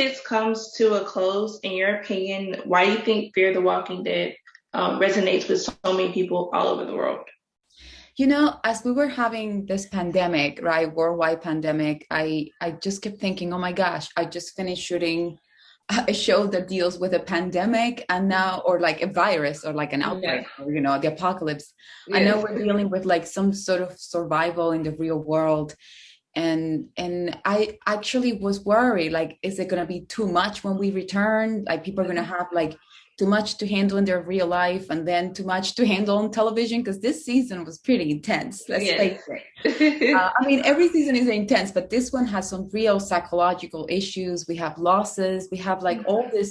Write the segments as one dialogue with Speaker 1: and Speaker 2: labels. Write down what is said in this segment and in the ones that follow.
Speaker 1: six comes to a close, in your opinion, why do you think Fear the Walking Dead resonates with so many people all over the world?
Speaker 2: As we were having this pandemic, right, worldwide pandemic, I just kept thinking, oh my gosh, I just finished shooting a show that deals with a pandemic and now, or like a virus or like an
Speaker 1: Yeah.
Speaker 2: outbreak or, the apocalypse. And now
Speaker 1: Yes.
Speaker 2: we're dealing with like some sort of survival in the real world. And I actually was worried, like, is it going to be too much when we return? Like, people are going to have like too much to handle in their real life and then too much to handle on television, because this season was pretty intense, let's
Speaker 1: Yes.
Speaker 2: face it. I mean, every season is intense, but this one has some real psychological issues. We have losses, we have like all this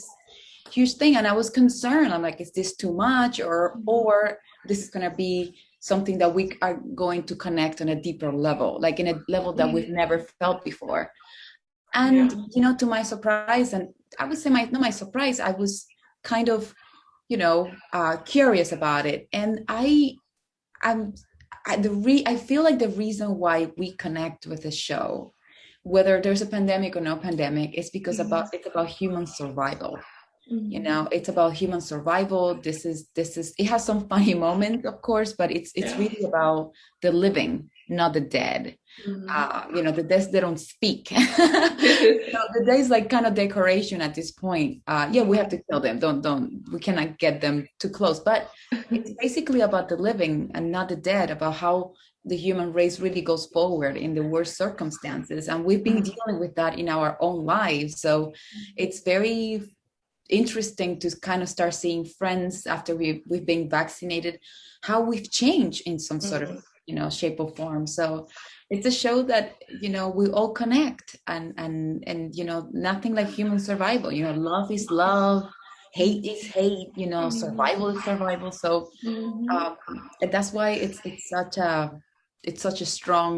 Speaker 2: huge thing, and I was concerned. I'm like, is this too much, or this is going to be something that we are going to connect on a deeper level, like in a level that we've never felt before. And
Speaker 1: Yeah.
Speaker 2: to my surprise, and I would say not my surprise, I was kind of curious about it. And I'm I feel like the reason why we connect with the show, whether there's a pandemic or no pandemic, is because it's about human survival. It's about human survival. This is it has some funny moments, of course, but it's
Speaker 1: Yeah.
Speaker 2: really about the living, not the dead. The dead, they don't speak. The dead is like kind of decoration at this point. Yeah, we have to kill them. Don't we cannot get them too close. But it's basically about the living and not the dead, about how the human race really goes forward in the worst circumstances. And we've been dealing with that in our own lives. So it's very interesting to kind of start seeing friends after we've been vaccinated, how we've changed in some sort of shape or form. So it's a show that we all connect, and nothing like human survival. Love is love, hate is hate, survival is survival. So
Speaker 1: Mhm.
Speaker 2: um, and that's why it's such a strong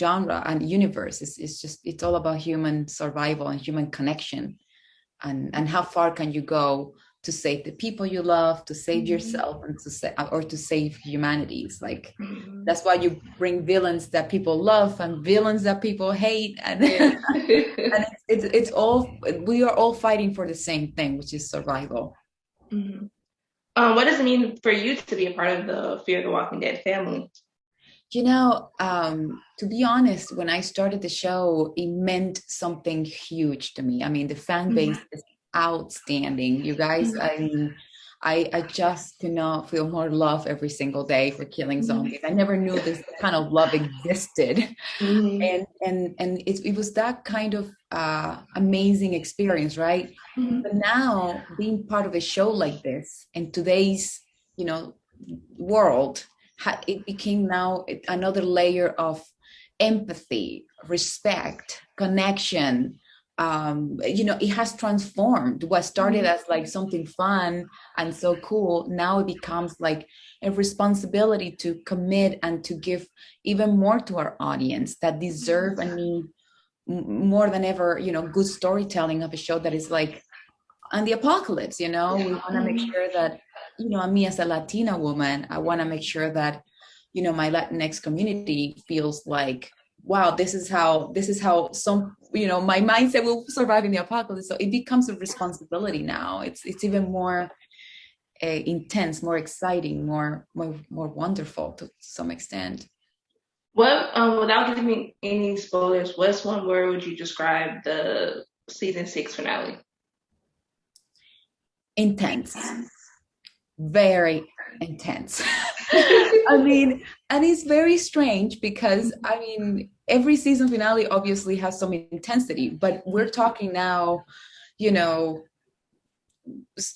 Speaker 2: genre and universe. It's all about human survival and human connection, and how far can you go to save the people you love, to save yourself, and to save humanity. It's like,
Speaker 1: Mhm.
Speaker 2: that's why you bring villains that people love and villains that people hate, and
Speaker 1: Yes.
Speaker 2: and it's all, we are all fighting for the same thing, which is survival.
Speaker 1: Mhm. What does it mean for you to be a part of the Fear the Walking Dead family?
Speaker 2: To be honest, when I started the show, it meant something huge to me. I mean, the fan base
Speaker 1: Mhm.
Speaker 2: is outstanding. You guys,
Speaker 1: Mhm.
Speaker 2: I mean, I just could not feel more love every single day for killing
Speaker 1: Mhm.
Speaker 2: zombies. I never knew this kind of love existed.
Speaker 1: Mhm.
Speaker 2: And it was that kind of amazing experience, right?
Speaker 1: Mhm.
Speaker 2: But now, being part of a show like this in today's, you know, world, it became now another layer of empathy, respect, connection. It has transformed what started
Speaker 1: Mhm.
Speaker 2: as like something fun and so cool. Now it becomes like a responsibility to commit and to give even more to our audience that deserve and need more than ever, good storytelling of a show that is like on the apocalypse. We want to make
Speaker 1: Mhm.
Speaker 2: sure that, me as a Latina woman, I want to make sure that, my Latinx community feels like, wow, this is how some, my mindset will survive in the apocalypse. So it becomes a responsibility now. It's even more intense, more exciting, more wonderful to some extent.
Speaker 1: Without giving me any spoilers, what's one word would you describe the season six finale?
Speaker 2: Intense, very intense. I mean, and it's very strange because, I mean, every season finale obviously has some intensity, but we're talking now, you know,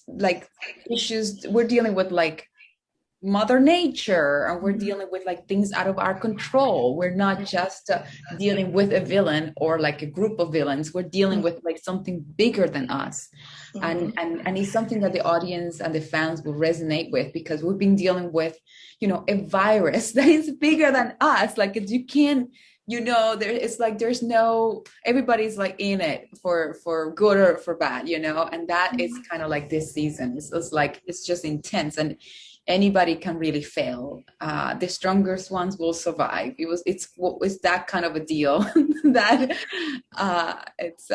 Speaker 2: like issues we're dealing with, like mother nature, and we're dealing with like things out of our control. We're not just dealing with a villain or like a group of villains. We're dealing with like something bigger than us, and it's something that the audience and the fans will resonate with, because we've been dealing with a virus that is bigger than us. Like, you can't, there, it's like there's no, everybody's like in it for good or for bad, and that is kind of like this season. It's like it's just intense, and anybody can really fail. The strongest ones will survive. It's that kind of a deal that it's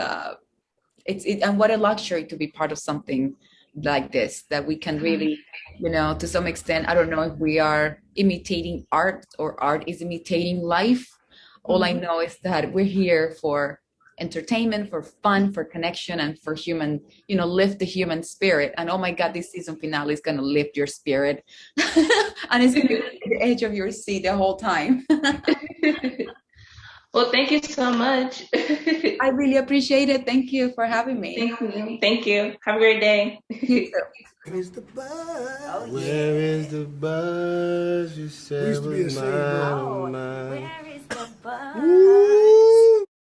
Speaker 2: and what a luxury to be part of something like this, that we can really, to some extent, I don't know if we are imitating art or art is imitating life. All I know is that we're here for entertainment, for fun, for connection, and for human, lift the human spirit. And oh my God, this season finale is going to lift your spirit. And it's going to be at the edge of your seat the whole time.
Speaker 1: Well, thank you so much.
Speaker 2: I really appreciate it. Thank you for having me.
Speaker 1: Thank you. Thank you. Have a great day.
Speaker 2: You too.
Speaker 3: Where is the buzz?
Speaker 4: Oh, yeah.
Speaker 3: Where is the buzz? You said
Speaker 4: We used to be
Speaker 3: was
Speaker 4: ashamed,
Speaker 3: mine,
Speaker 4: Oh,
Speaker 3: mine.
Speaker 4: where is the buzz?
Speaker 3: Ooh.